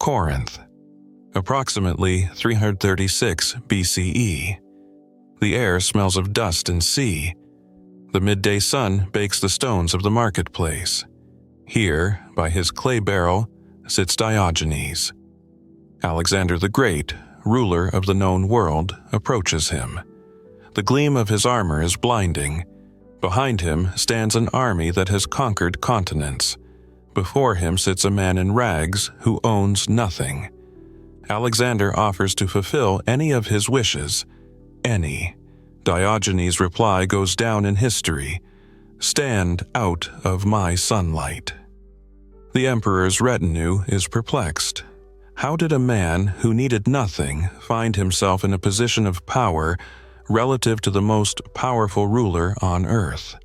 Corinth. Approximately 336 BCE. The air smells of dust and sea. The midday sun bakes the stones of the marketplace. Here, by his clay barrel, sits Diogenes. Alexander the Great, ruler of the known world, approaches him. The gleam of his armor is blinding. Behind him stands an army that has conquered continents. Before him sits a man in rags who owns nothing. Alexander offers to fulfill any of his wishes. Any. Diogenes' reply goes down in history. Stand out of my sunlight. The emperor's retinue is perplexed. How did a man who needed nothing find himself in a position of power relative to the most powerful ruler on earth?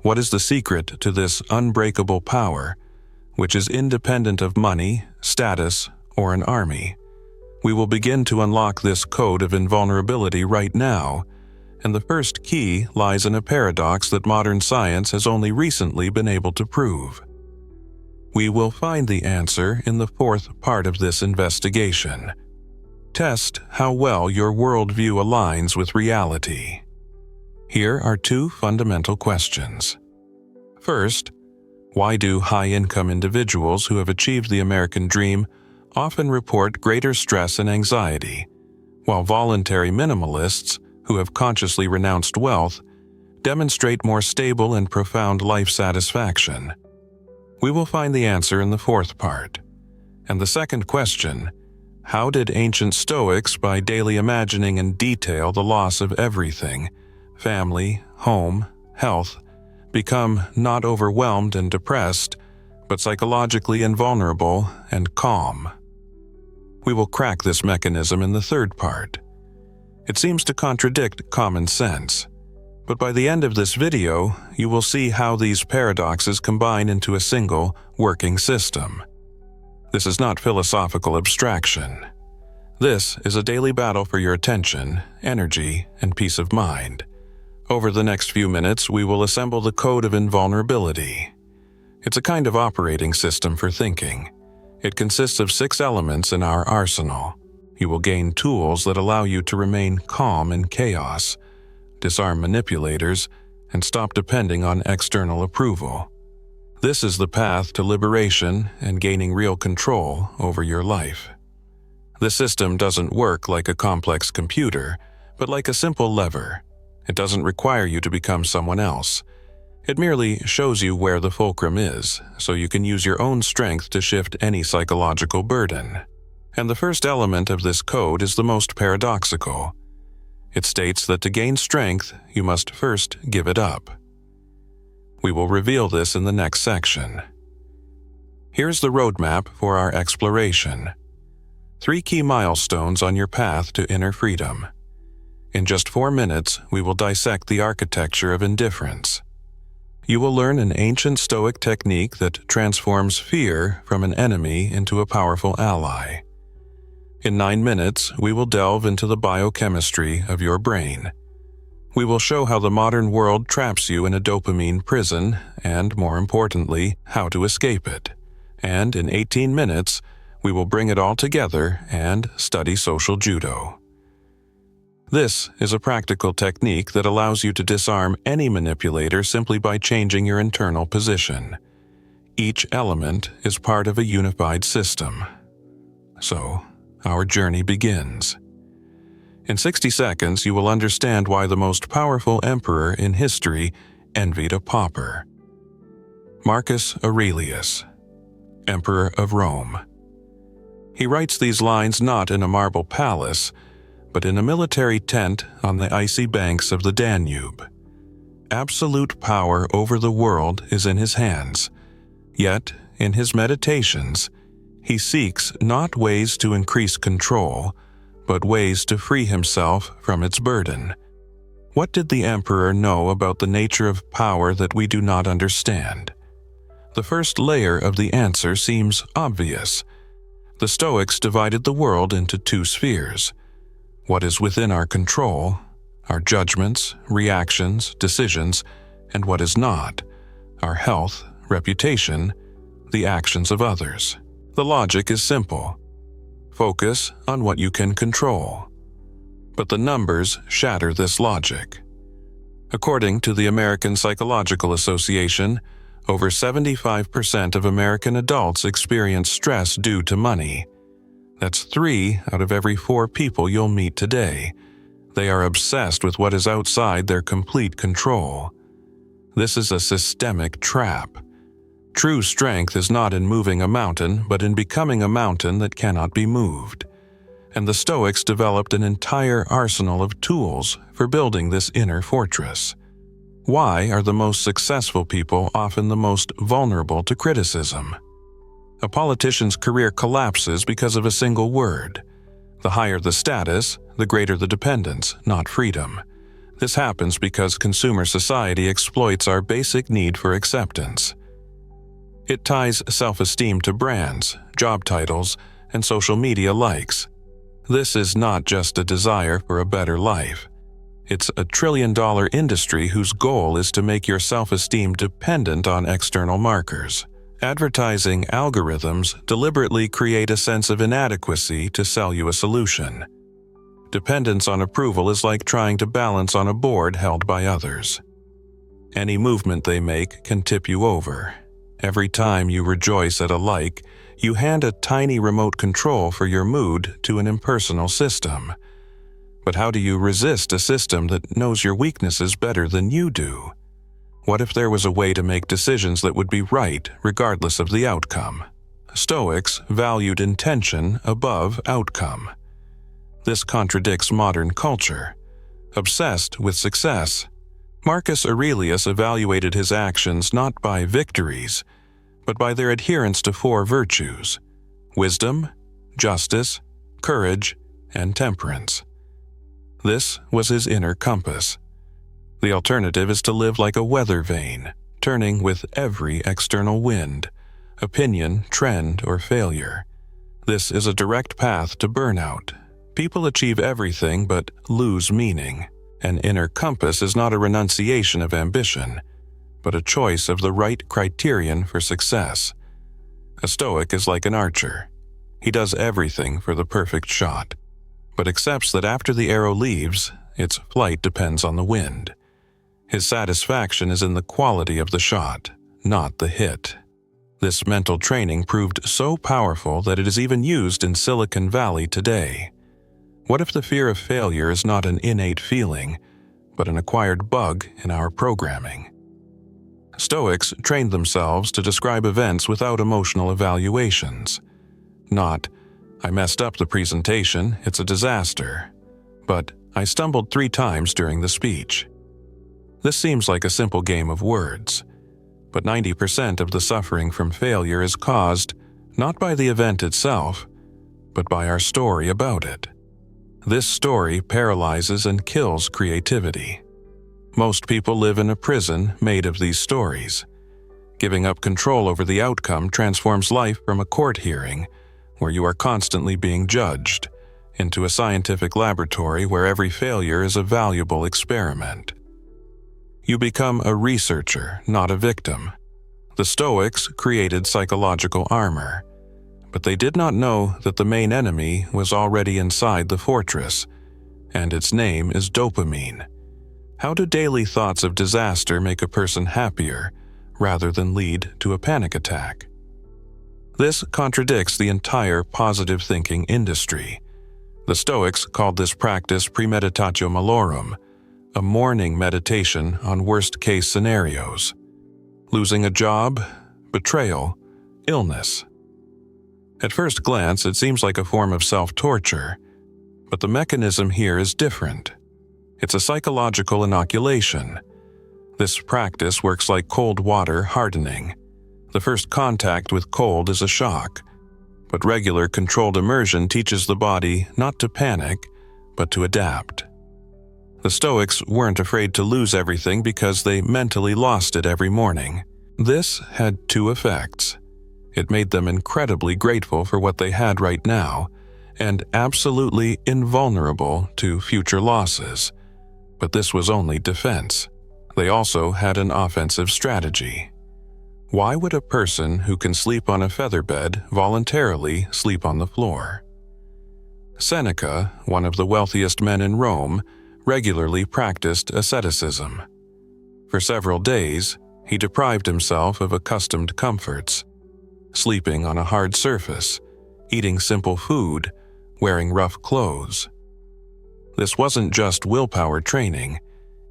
What is the secret to this unbreakable power, which is independent of money, status, or an army? We will begin to unlock this code of invulnerability right now, and the first key lies in a paradox that modern science has only recently been able to prove. We will find the answer in the fourth part of this investigation. Test how well your worldview aligns with reality. Here are two fundamental questions. First, why do high-income individuals who have achieved the American dream often report greater stress and anxiety, while voluntary minimalists who have consciously renounced wealth demonstrate more stable and profound life satisfaction? We will find the answer in the fourth part. And the second question, how did ancient Stoics, by daily imagining in detail the loss of everything, family, home, health, become not overwhelmed and depressed, but psychologically invulnerable and calm? We will crack this mechanism in the third part. It seems to contradict common sense, but by the end of this video, you will see how these paradoxes combine into a single, working system. This is not philosophical abstraction. This is a daily battle for your attention, energy, and peace of mind. Over the next few minutes, we will assemble the code of invulnerability. It's a kind of operating system for thinking. It consists of 6 elements in our arsenal. You will gain tools that allow you to remain calm in chaos, disarm manipulators, and stop depending on external approval. This is the path to liberation and gaining real control over your life. The system doesn't work like a complex computer, but like a simple lever. It doesn't require you to become someone else. It merely shows you where the fulcrum is, so you can use your own strength to shift any psychological burden. And the first element of this code is the most paradoxical. It states that to gain strength, you must first give it up. We will reveal this in the next section. Here's the roadmap for our exploration. 3 key milestones on your path to inner freedom. In just 4 minutes, we will dissect the architecture of indifference. You will learn an ancient Stoic technique that transforms fear from an enemy into a powerful ally. In 9 minutes, we will delve into the biochemistry of your brain. We will show how the modern world traps you in a dopamine prison and, more importantly, how to escape it. And in 18 minutes, we will bring it all together and study social judo. This is a practical technique that allows you to disarm any manipulator simply by changing your internal position. Each element is part of a unified system. So, our journey begins. In 60 seconds, you will understand why the most powerful emperor in history envied a pauper. Marcus Aurelius, Emperor of Rome. He writes these lines not in a marble palace, but in a military tent on the icy banks of the Danube. Absolute power over the world is in his hands, yet, in his meditations, he seeks not ways to increase control, but ways to free himself from its burden. What did the emperor know about the nature of power that we do not understand? The first layer of the answer seems obvious. The Stoics divided the world into 2 spheres: what is within our control, our judgments, reactions, decisions, and what is not, our health, reputation, the actions of others. The logic is simple. Focus on what you can control. But the numbers shatter this logic. According to the American Psychological Association, over 75% of American adults experience stress due to money. That's 3 out of every 4 people you'll meet today. They are obsessed with what is outside their complete control. This is a systemic trap. True strength is not in moving a mountain, but in becoming a mountain that cannot be moved. And the Stoics developed an entire arsenal of tools for building this inner fortress. Why are the most successful people often the most vulnerable to criticism? A politician's career collapses because of a single word. The higher the status, the greater the dependence, not freedom. This happens because consumer society exploits our basic need for acceptance. It ties self-esteem to brands, job titles, and social media likes. This is not just a desire for a better life. It's a trillion-dollar industry whose goal is to make your self-esteem dependent on external markers. Advertising algorithms deliberately create a sense of inadequacy to sell you a solution. Dependence on approval is like trying to balance on a board held by others. Any movement they make can tip you over. Every time you rejoice at a like, you hand a tiny remote control for your mood to an impersonal system. But how do you resist a system that knows your weaknesses better than you do? What if there was a way to make decisions that would be right regardless of the outcome? Stoics valued intention above outcome. This contradicts modern culture. Obsessed with success, Marcus Aurelius evaluated his actions not by victories, but by their adherence to 4 virtues: wisdom, justice, courage, and temperance. This was his inner compass. The alternative is to live like a weather vane, turning with every external wind, opinion, trend, or failure. This is a direct path to burnout. People achieve everything but lose meaning. An inner compass is not a renunciation of ambition, but a choice of the right criterion for success. A Stoic is like an archer. He does everything for the perfect shot, but accepts that after the arrow leaves, its flight depends on the wind. His satisfaction is in the quality of the shot, not the hit. This mental training proved so powerful that it is even used in Silicon Valley today. What if the fear of failure is not an innate feeling, but an acquired bug in our programming? Stoics trained themselves to describe events without emotional evaluations. Not, "I messed up the presentation, it's a disaster," but "I stumbled 3 times during the speech." This seems like a simple game of words, but 90% of the suffering from failure is caused not by the event itself, but by our story about it. This story paralyzes and kills creativity. Most people live in a prison made of these stories. Giving up control over the outcome transforms life from a court hearing, where you are constantly being judged, into a scientific laboratory where every failure is a valuable experiment. You become a researcher, not a victim. The Stoics created psychological armor, but they did not know that the main enemy was already inside the fortress, and its name is dopamine. How do daily thoughts of disaster make a person happier, rather than lead to a panic attack? This contradicts the entire positive thinking industry. The Stoics called this practice premeditatio malorum, a morning meditation on worst-case scenarios. Losing a job, betrayal, illness. At first glance, it seems like a form of self-torture, but the mechanism here is different. It's a psychological inoculation. This practice works like cold water hardening. The first contact with cold is a shock, but regular controlled immersion teaches the body not to panic, but to adapt. The Stoics weren't afraid to lose everything because they mentally lost it every morning. This had 2 effects. It made them incredibly grateful for what they had right now, and absolutely invulnerable to future losses. But this was only defense. They also had an offensive strategy. Why would a person who can sleep on a featherbed voluntarily sleep on the floor? Seneca, one of the wealthiest men in Rome, regularly practiced asceticism. For several days, he deprived himself of accustomed comforts, sleeping on a hard surface, eating simple food, wearing rough clothes. This wasn't just willpower training.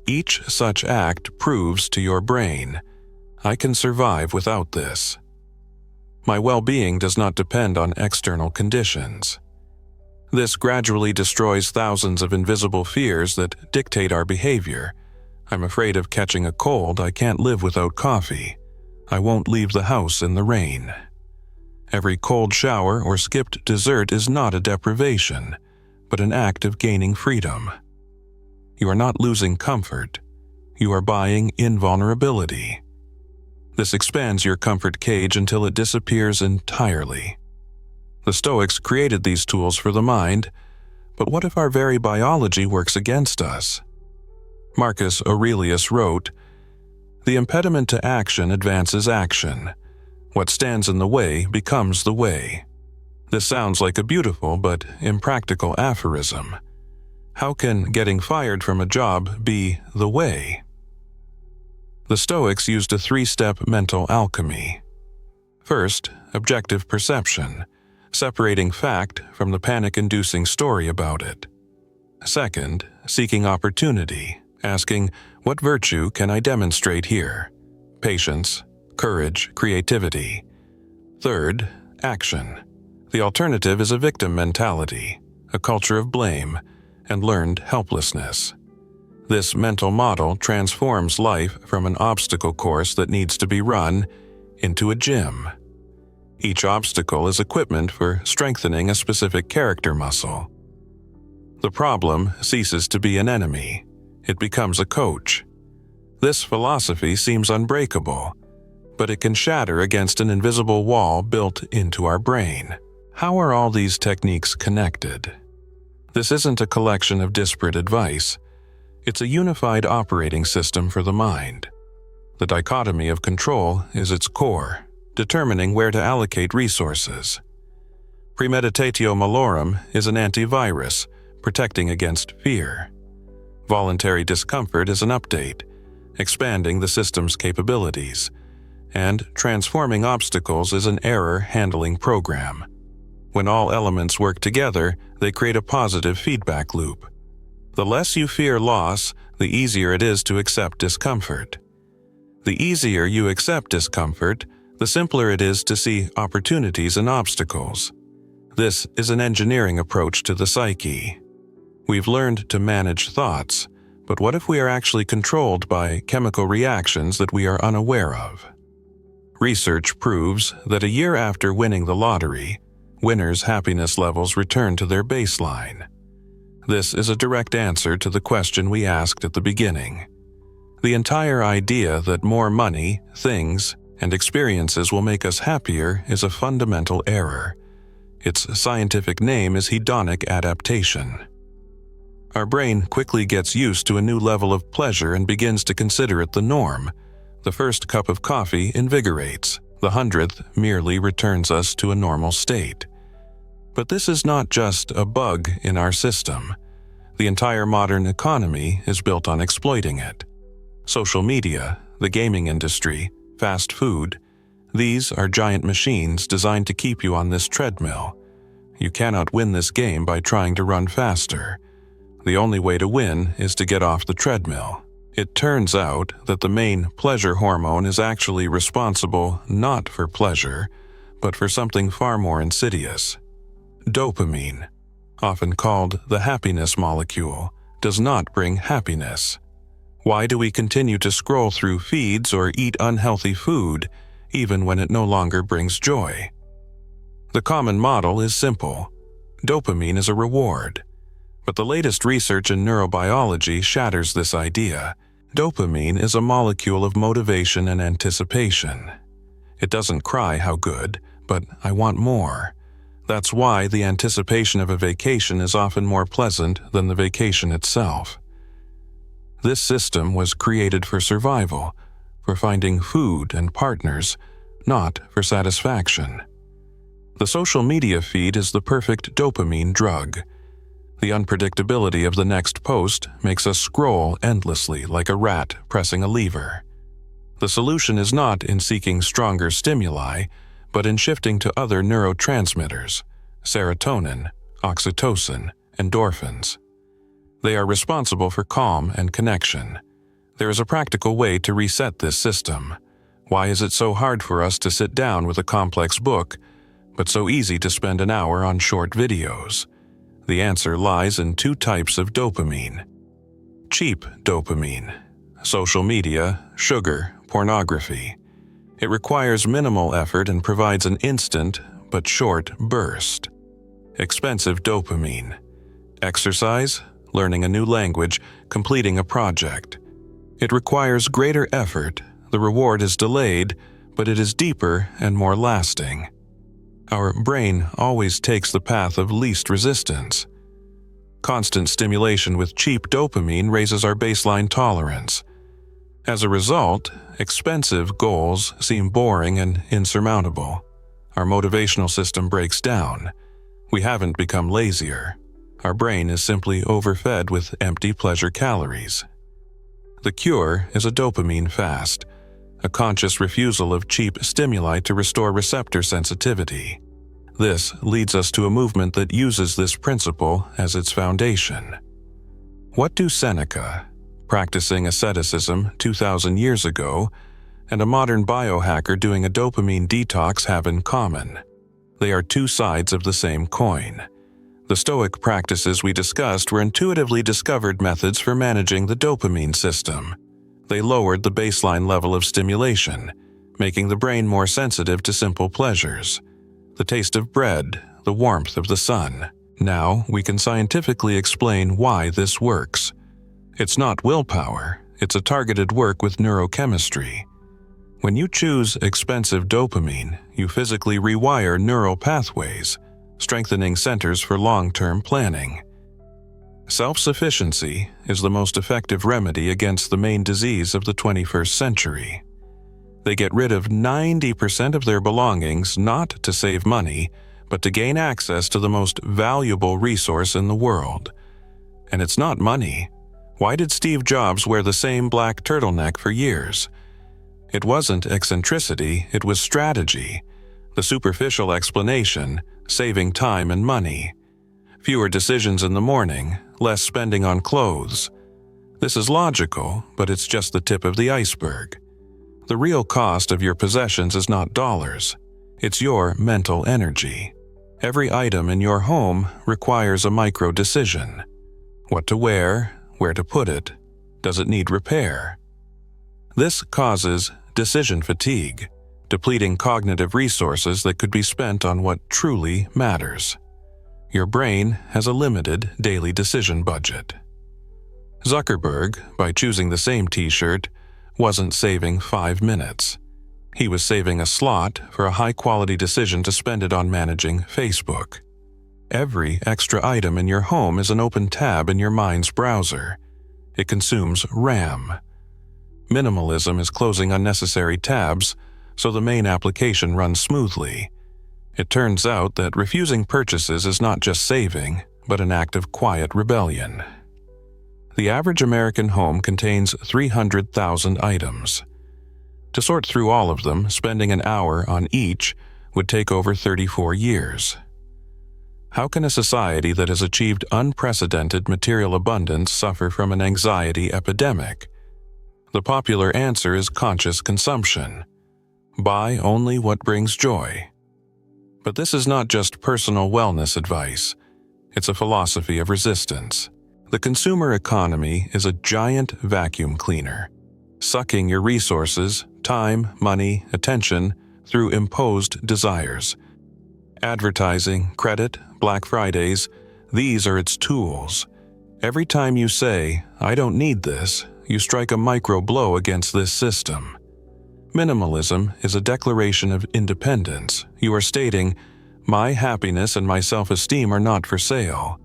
Each such act proves to your brain, I can survive without this. My well-being does not depend on external conditions. This gradually destroys thousands of invisible fears that dictate our behavior. I'm afraid of catching a cold. I can't live without coffee. I won't leave the house in the rain. Every cold shower or skipped dessert is not a deprivation, but an act of gaining freedom. You are not losing comfort. You are buying invulnerability. This expands your comfort cage until it disappears entirely. The Stoics created these tools for the mind, but what if our very biology works against us? Marcus Aurelius wrote, "The impediment to action advances action. What stands in the way becomes the way." This sounds like a beautiful but impractical aphorism. How can getting fired from a job be the way? The Stoics used a three-step mental alchemy. First, objective perception, separating fact from the panic-inducing story about it. Second, seeking opportunity, asking, what virtue can I demonstrate here? Patience, courage, creativity. Third, action. The alternative is a victim mentality, a culture of blame, and learned helplessness. This mental model transforms life from an obstacle course that needs to be run into a gym. Each obstacle is equipment for strengthening a specific character muscle. The problem ceases to be an enemy. It becomes a coach. This philosophy seems unbreakable, but it can shatter against an invisible wall built into our brain. How are all these techniques connected? This isn't a collection of disparate advice. It's a unified operating system for the mind. The dichotomy of control is its core, determining where to allocate resources. Premeditatio malorum is an antivirus, protecting against fear. Voluntary discomfort is an update, expanding the system's capabilities. And transforming obstacles is an error-handling program. When all elements work together, they create a positive feedback loop. The less you fear loss, the easier it is to accept discomfort. The easier you accept discomfort, the simpler it is to see opportunities and obstacles. This is an engineering approach to the psyche. We've learned to manage thoughts, but what if we are actually controlled by chemical reactions that we are unaware of? Research proves that a year after winning the lottery, winners' happiness levels return to their baseline. This is a direct answer to the question we asked at the beginning. The entire idea that more money, things, and experiences will make us happier is a fundamental error. Its scientific name is hedonic adaptation. Our brain quickly gets used to a new level of pleasure and begins to consider it the norm. The first cup of coffee invigorates. The 100th merely returns us to a normal state. But this is not just a bug in our system. The entire modern economy is built on exploiting it. Social media, the gaming industry, fast food, these are giant machines designed to keep you on this treadmill. You cannot win this game by trying to run faster. The only way to win is to get off the treadmill. It turns out that the main pleasure hormone is actually responsible not for pleasure, but for something far more insidious. Dopamine, often called the happiness molecule, does not bring happiness. Why do we continue to scroll through feeds or eat unhealthy food, even when it no longer brings joy? The common model is simple. Dopamine is a reward. But the latest research in neurobiology shatters this idea. Dopamine is a molecule of motivation and anticipation. It doesn't cry how good, but I want more. That's why the anticipation of a vacation is often more pleasant than the vacation itself. This system was created for survival, for finding food and partners, not for satisfaction. The social media feed is the perfect dopamine drug. The unpredictability of the next post makes us scroll endlessly like a rat pressing a lever. The solution is not in seeking stronger stimuli, but in shifting to other neurotransmitters, serotonin, oxytocin, endorphins. They are responsible for calm and connection. There is a practical way to reset this system. Why is it so hard for us to sit down with a complex book, but so easy to spend an hour on short videos? The answer lies in two types of dopamine. Cheap dopamine, social media, sugar, pornography. It requires minimal effort and provides an instant but short burst. Expensive dopamine, exercise, learning a new language, completing a project. It requires greater effort, the reward is delayed, but it is deeper and more lasting. Our brain always takes the path of least resistance. Constant stimulation with cheap dopamine raises our baseline tolerance. As a result, expensive goals seem boring and insurmountable. Our motivational system breaks down. We haven't become lazier. Our brain is simply overfed with empty pleasure calories. The cure is a dopamine fast, a conscious refusal of cheap stimuli to restore receptor sensitivity. This leads us to a movement that uses this principle as its foundation. What do Seneca, practicing asceticism 2,000 years ago, and a modern biohacker doing a dopamine detox have in common? They are two sides of the same coin. The Stoic practices we discussed were intuitively discovered methods for managing the dopamine system. They lowered the baseline level of stimulation, making the brain more sensitive to simple pleasures. The taste of bread, the warmth of the sun. Now we can scientifically explain why this works. It's not willpower, it's a targeted work with neurochemistry. When you choose expensive dopamine, you physically rewire neural pathways, strengthening centers for long-term planning. Self-sufficiency is the most effective remedy against the main disease of the 21st century. They get rid of 90% of their belongings not to save money, but to gain access to the most valuable resource in the world. And it's not money. Why did Steve Jobs wear the same black turtleneck for years? It wasn't eccentricity, it was strategy. The superficial explanation, saving time and money. Fewer decisions in the morning, less spending on clothes. This is logical, but it's just the tip of the iceberg. The real cost of your possessions is not dollars. It's your mental energy. Every item in your home requires a micro decision. What to wear, where to put it, does it need repair? This causes decision fatigue, depleting cognitive resources that could be spent on what truly matters. Your brain has a limited daily decision budget. Zuckerberg, by choosing the same t-shirt, wasn't saving 5 minutes. He was saving a slot for a high-quality decision to spend it on managing Facebook. Every extra item in your home is an open tab in your mind's browser. It consumes RAM. Minimalism is closing unnecessary tabs so the main application runs smoothly. It turns out that refusing purchases is not just saving, but an act of quiet rebellion. The average American home contains 300,000 items. To sort through all of them, spending an hour on each would take over 34 years. How can a society that has achieved unprecedented material abundance suffer from an anxiety epidemic? The popular answer is conscious consumption. Buy only what brings joy. But this is not just personal wellness advice. It's a philosophy of resistance. The consumer economy is a giant vacuum cleaner, sucking your resources, time, money, attention, through imposed desires. Advertising, credit, Black Fridays, these are its tools. Every time you say, "I don't need this," you strike a micro blow against this system. Minimalism is a declaration of independence. You are stating, "My happiness and my self-esteem are not for sale."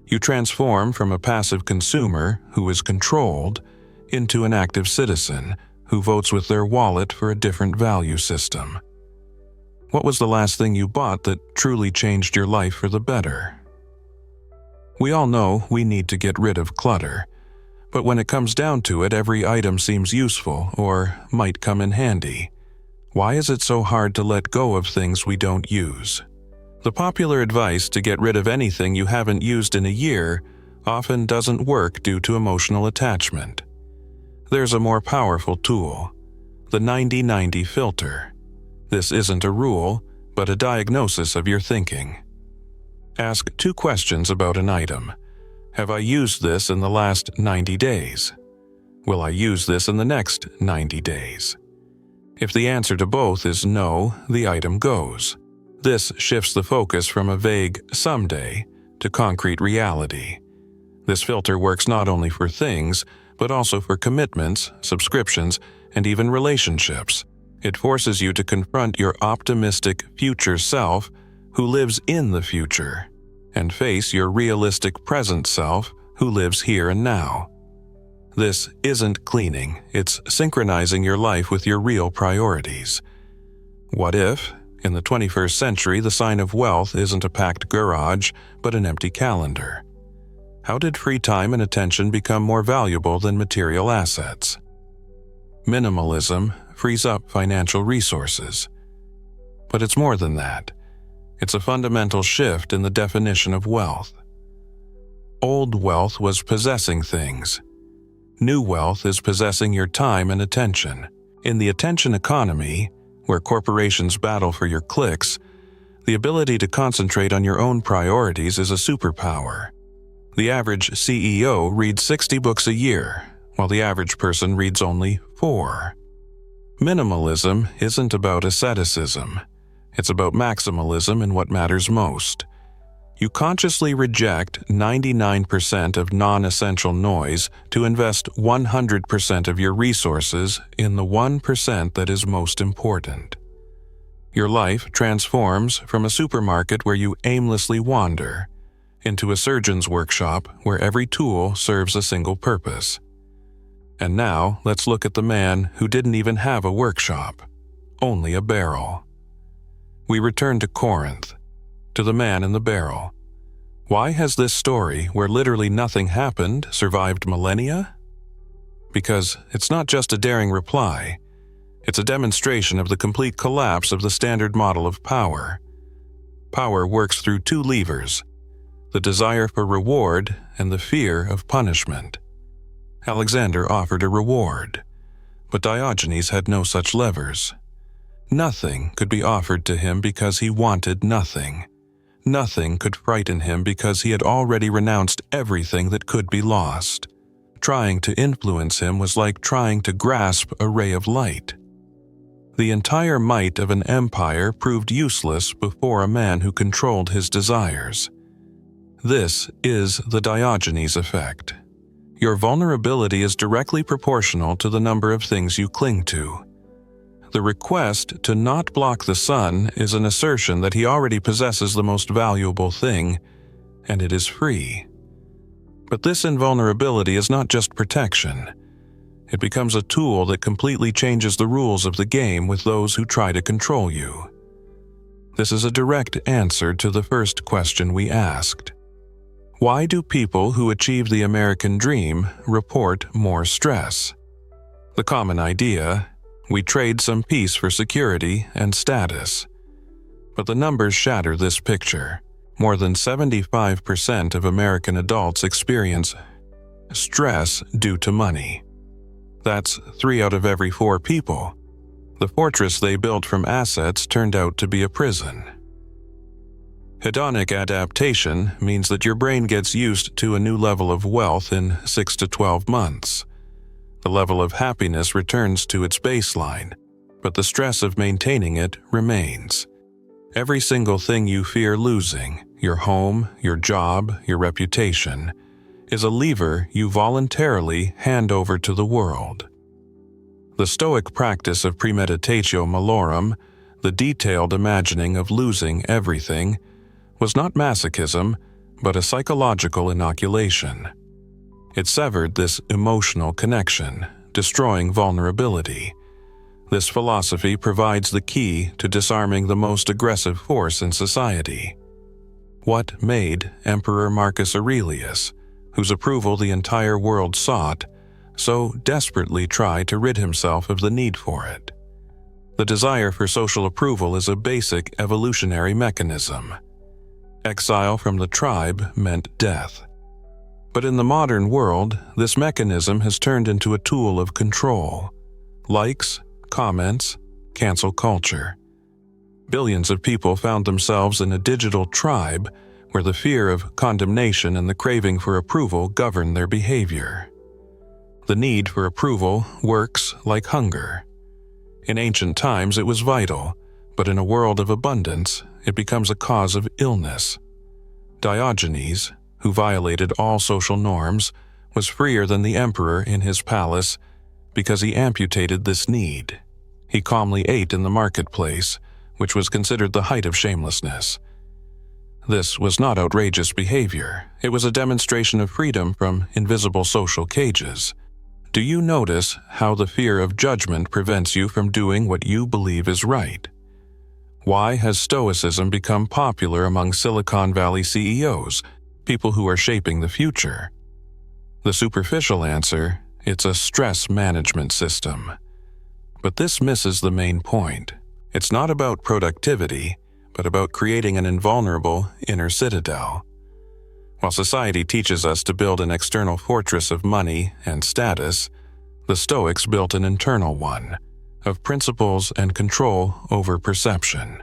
You transform from a passive consumer who is controlled into an active citizen who votes with their wallet for a different value system. What was the last thing you bought that truly changed your life for the better? We all know we need to get rid of clutter, but when it comes down to it, every item seems useful or might come in handy. Why is it so hard to let go of things we don't use? The popular advice to get rid of anything you haven't used in a year often doesn't work due to emotional attachment. There's a more powerful tool, the 90-90 filter. This isn't a rule, but a diagnosis of your thinking. Ask 2 questions about an item. Have I used this in the last 90 days? Will I use this in the next 90 days? If the answer to both is no, the item goes. This shifts the focus from a vague someday to concrete reality. This filter works not only for things, but also for commitments, subscriptions, and even relationships. It forces you to confront your optimistic future self who lives in the future, and face your realistic present self who lives here and now. This isn't cleaning, it's synchronizing your life with your real priorities. What if, in the 21st century, the sign of wealth isn't a packed garage, but an empty calendar? How did free time and attention become more valuable than material assets? Minimalism frees up financial resources. But it's more than that. It's a fundamental shift in the definition of wealth. Old wealth was possessing things. New wealth is possessing your time and attention. In the attention economy, where corporations battle for your clicks, the ability to concentrate on your own priorities is a superpower. The average CEO reads 60 books a year, while the average person reads only 4. Minimalism isn't about asceticism. It's about maximalism in what matters most. You consciously reject 99% of non-essential noise to invest 100% of your resources in the 1% that is most important. Your life transforms from a supermarket where you aimlessly wander into a surgeon's workshop where every tool serves a single purpose. And now, let's look at the man who didn't even have a workshop, only a barrel. We return to Corinth, to the man in the barrel. Why has this story, where literally nothing happened, survived millennia? Because it's not just a daring reply, it's a demonstration of the complete collapse of the standard model of power. Power works through 2 levers, the desire for reward and the fear of punishment. Alexander offered a reward, but Diogenes had no such levers. Nothing could be offered to him because he wanted nothing. Nothing could frighten him because he had already renounced everything that could be lost. Trying to influence him was like trying to grasp a ray of light. The entire might of an empire proved useless before a man who controlled his desires. This is the Diogenes effect. Your vulnerability is directly proportional to the number of things you cling to. The request to not block the sun is an assertion that he already possesses the most valuable thing, and it is free. But this invulnerability is not just protection. It becomes a tool that completely changes the rules of the game with those who try to control you. This is a direct answer to the first question we asked. Why do people who achieve the American dream report more stress? The common idea: we trade some peace for security and status. But the numbers shatter this picture. More than 75% of American adults experience stress due to money. That's 3 out of every 4 people. The fortress they built from assets turned out to be a prison. Hedonic adaptation means that your brain gets used to a new level of wealth in 6 to 12 months. The level of happiness returns to its baseline, but the stress of maintaining it remains. Every single thing you fear losing, your home, your job, your reputation, is a lever you voluntarily hand over to the world. The Stoic practice of premeditatio malorum, the detailed imagining of losing everything, was not masochism, but a psychological inoculation. It severed this emotional connection, destroying vulnerability. This philosophy provides the key to disarming the most aggressive force in society. What made Emperor Marcus Aurelius, whose approval the entire world sought, so desperately try to rid himself of the need for it? The desire for social approval is a basic evolutionary mechanism. Exile from the tribe meant death. But in the modern world, this mechanism has turned into a tool of control. Likes, comments, cancel culture. Billions of people found themselves in a digital tribe where the fear of condemnation and the craving for approval govern their behavior. The need for approval works like hunger. In ancient times it was vital, but in a world of abundance, it becomes a cause of illness. Diogenes, who violated all social norms, was freer than the emperor in his palace because he amputated this need. He calmly ate in the marketplace, which was considered the height of shamelessness. This was not outrageous behavior. It was a demonstration of freedom from invisible social cages. Do you notice how the fear of judgment prevents you from doing what you believe is right? Why has Stoicism become popular among Silicon Valley CEOs, people who are shaping the future? The superficial answer: it's a stress management system. But this misses the main point. It's not about productivity, but about creating an invulnerable inner citadel. While society teaches us to build an external fortress of money and status, the Stoics built an internal one, of principles and control over perception.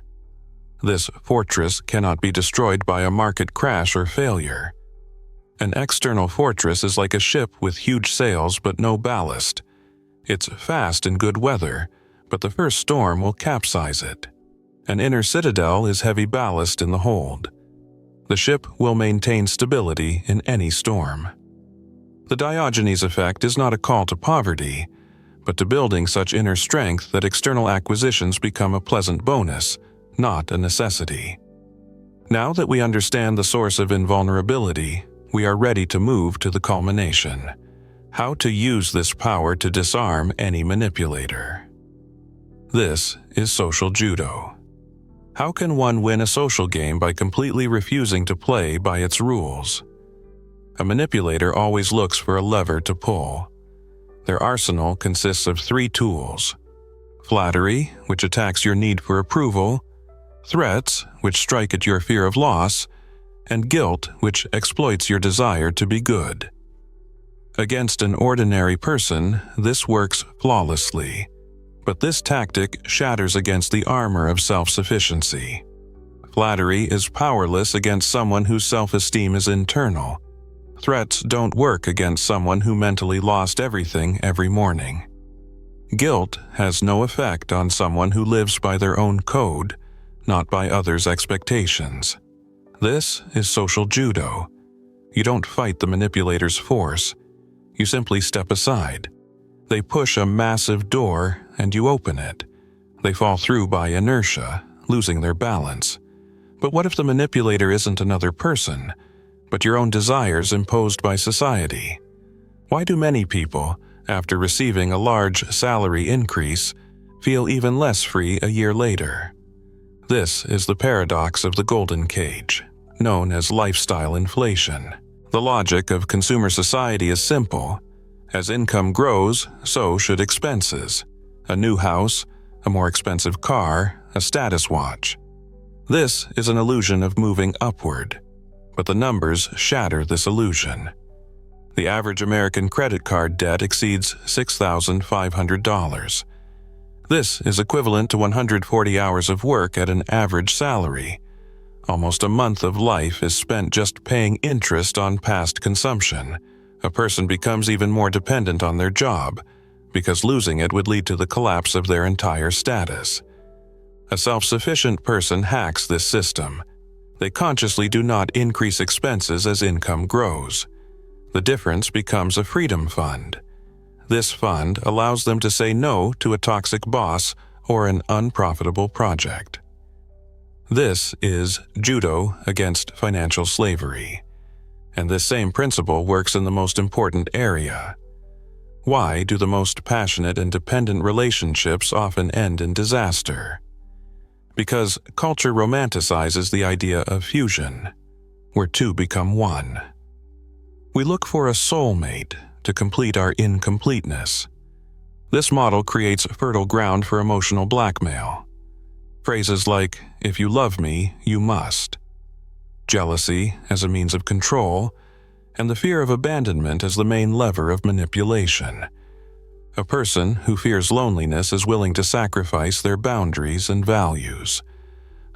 This fortress cannot be destroyed by a market crash or failure. An external fortress is like a ship with huge sails but no ballast. It's fast in good weather, but the first storm will capsize it. An inner citadel is heavy ballast in the hold. The ship will maintain stability in any storm. The Diogenes effect is not a call to poverty, but to building such inner strength that external acquisitions become a pleasant bonus, not a necessity. Now that we understand the source of invulnerability, we are ready to move to the culmination: how to use this power to disarm any manipulator. This is social judo. How can one win a social game by completely refusing to play by its rules? A manipulator always looks for a lever to pull. Their arsenal consists of 3 tools: flattery, which attacks your need for approval; threats, which strike at your fear of loss; and guilt, which exploits your desire to be good. Against an ordinary person, this works flawlessly. But this tactic shatters against the armor of self-sufficiency. Flattery is powerless against someone whose self-esteem is internal. Threats don't work against someone who mentally lost everything every morning. Guilt has no effect on someone who lives by their own code, not by others' expectations. This is social judo. You don't fight the manipulator's force. You simply step aside. They push a massive door and you open it. They fall through by inertia, losing their balance. But what if the manipulator isn't another person, but your own desires imposed by society? Why do many people, after receiving a large salary increase, feel even less free a year later? This is the paradox of the golden cage, known as lifestyle inflation. The logic of consumer society is simple. As income grows, so should expenses. A new house, a more expensive car, a status watch. This is an illusion of moving upward, but the numbers shatter this illusion. The average American credit card debt exceeds $6,500. This is equivalent to 140 hours of work at an average salary. Almost a month of life is spent just paying interest on past consumption. A person becomes even more dependent on their job, because losing it would lead to the collapse of their entire status. A self-sufficient person hacks this system. They consciously do not increase expenses as income grows. The difference becomes a freedom fund. This fund allows them to say no to a toxic boss or an unprofitable project. This is judo against financial slavery. And this same principle works in the most important area. Why do the most passionate and dependent relationships often end in disaster? Because culture romanticizes the idea of fusion, where two become one. We look for a soulmate to complete our incompleteness. This model creates fertile ground for emotional blackmail. Phrases like, "If you love me, you must," jealousy as a means of control, and the fear of abandonment as the main lever of manipulation. A person who fears loneliness is willing to sacrifice their boundaries and values.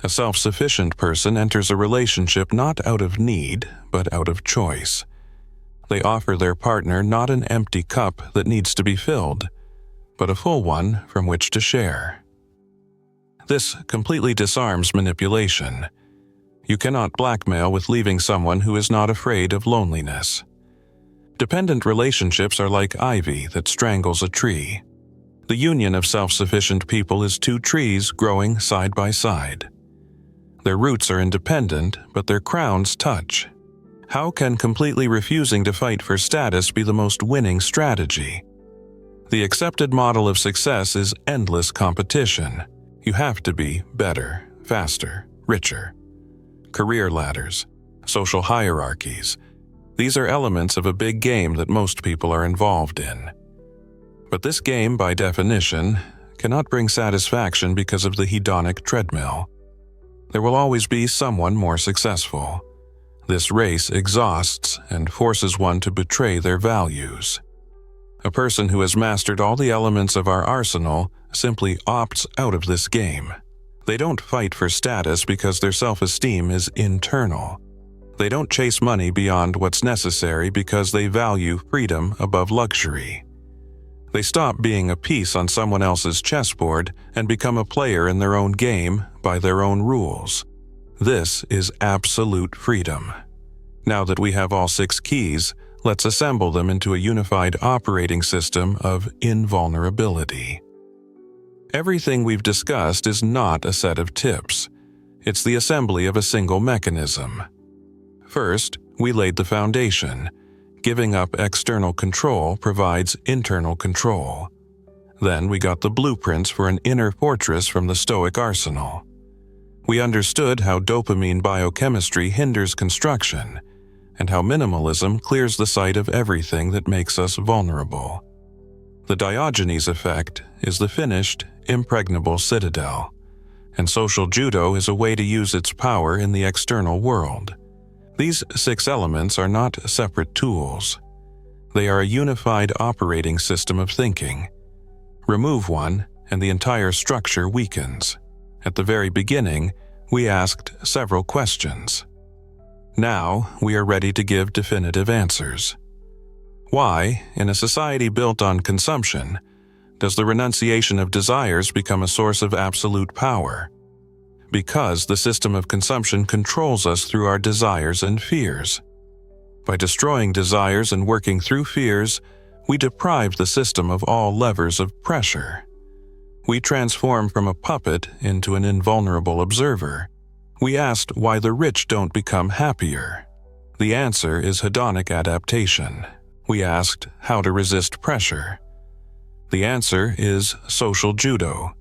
A self-sufficient person enters a relationship not out of need, but out of choice. They offer their partner not an empty cup that needs to be filled, but a full one from which to share. This completely disarms manipulation. You cannot blackmail with leaving someone who is not afraid of loneliness. Dependent relationships are like ivy that strangles a tree. The union of self-sufficient people is two trees growing side by side. Their roots are independent, but their crowns touch. How can completely refusing to fight for status be the most winning strategy? The accepted model of success is endless competition. You have to be better, faster, richer. Career ladders, social hierarchies. These are elements of a big game that most people are involved in. But this game, by definition, cannot bring satisfaction because of the hedonic treadmill. There will always be someone more successful. This race exhausts and forces one to betray their values. A person who has mastered all the elements of our arsenal simply opts out of this game. They don't fight for status because their self-esteem is internal. They don't chase money beyond what's necessary because they value freedom above luxury. They stop being a piece on someone else's chessboard and become a player in their own game by their own rules. This is absolute freedom. Now that we have all 6 keys, let's assemble them into a unified operating system of invulnerability. Everything we've discussed is not a set of tips. It's the assembly of a single mechanism. First, we laid the foundation. Giving up external control provides internal control. Then we got the blueprints for an inner fortress from the Stoic arsenal. We understood how dopamine biochemistry hinders construction, and how minimalism clears the sight of everything that makes us vulnerable. The Diogenes effect is the finished, impregnable citadel, and social judo is a way to use its power in the external world. These 6 elements are not separate tools. They are a unified operating system of thinking. Remove one, and the entire structure weakens. At the very beginning, we asked several questions. Now, we are ready to give definitive answers. Why, in a society built on consumption, does the renunciation of desires become a source of absolute power? Because the system of consumption controls us through our desires and fears. By destroying desires and working through fears, we deprive the system of all levers of pressure. We transform from a puppet into an invulnerable observer. We asked why the rich don't become happier. The answer is hedonic adaptation. We asked how to resist pressure. The answer is social judo.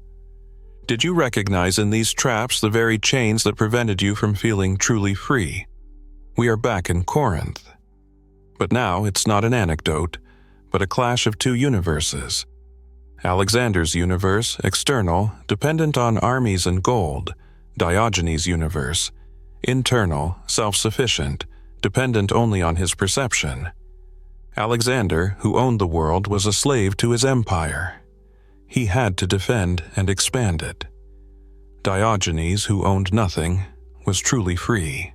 Did you recognize in these traps the very chains that prevented you from feeling truly free? We are back in Corinth. But now it's not an anecdote, but a clash of 2 universes. Alexander's universe, external, dependent on armies and gold. Diogenes' universe, internal, self-sufficient, dependent only on his perception. Alexander, who owned the world, was a slave to his empire. He had to defend and expand it. Diogenes, who owned nothing, was truly free.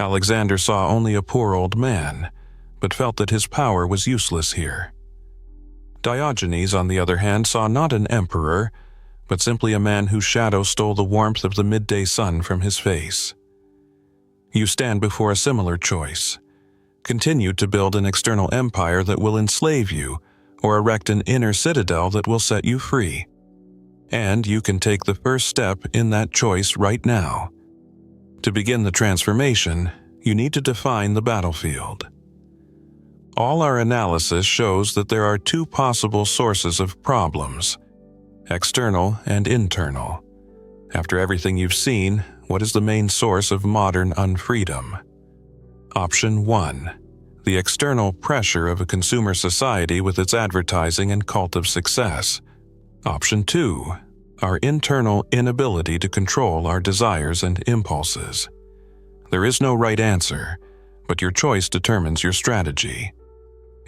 Alexander saw only a poor old man, but felt that his power was useless here. Diogenes, on the other hand, saw not an emperor, but simply a man whose shadow stole the warmth of the midday sun from his face. You stand before a similar choice. Continue to build an external empire that will enslave you, or erect an inner citadel that will set you free. And you can take the first step in that choice right now. To begin the transformation, you need to define the battlefield. All our analysis shows that there are two possible sources of problems: external and internal. After everything you've seen, what is the main source of modern unfreedom? Option 1. The external pressure of a consumer society with its advertising and cult of success. Option 2. Our internal inability to control our desires and impulses. There is no right answer, but your choice determines your strategy.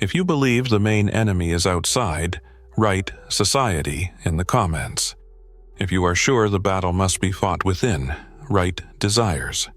If you believe the main enemy is outside, write society in the comments. If you are sure the battle must be fought within, write desires.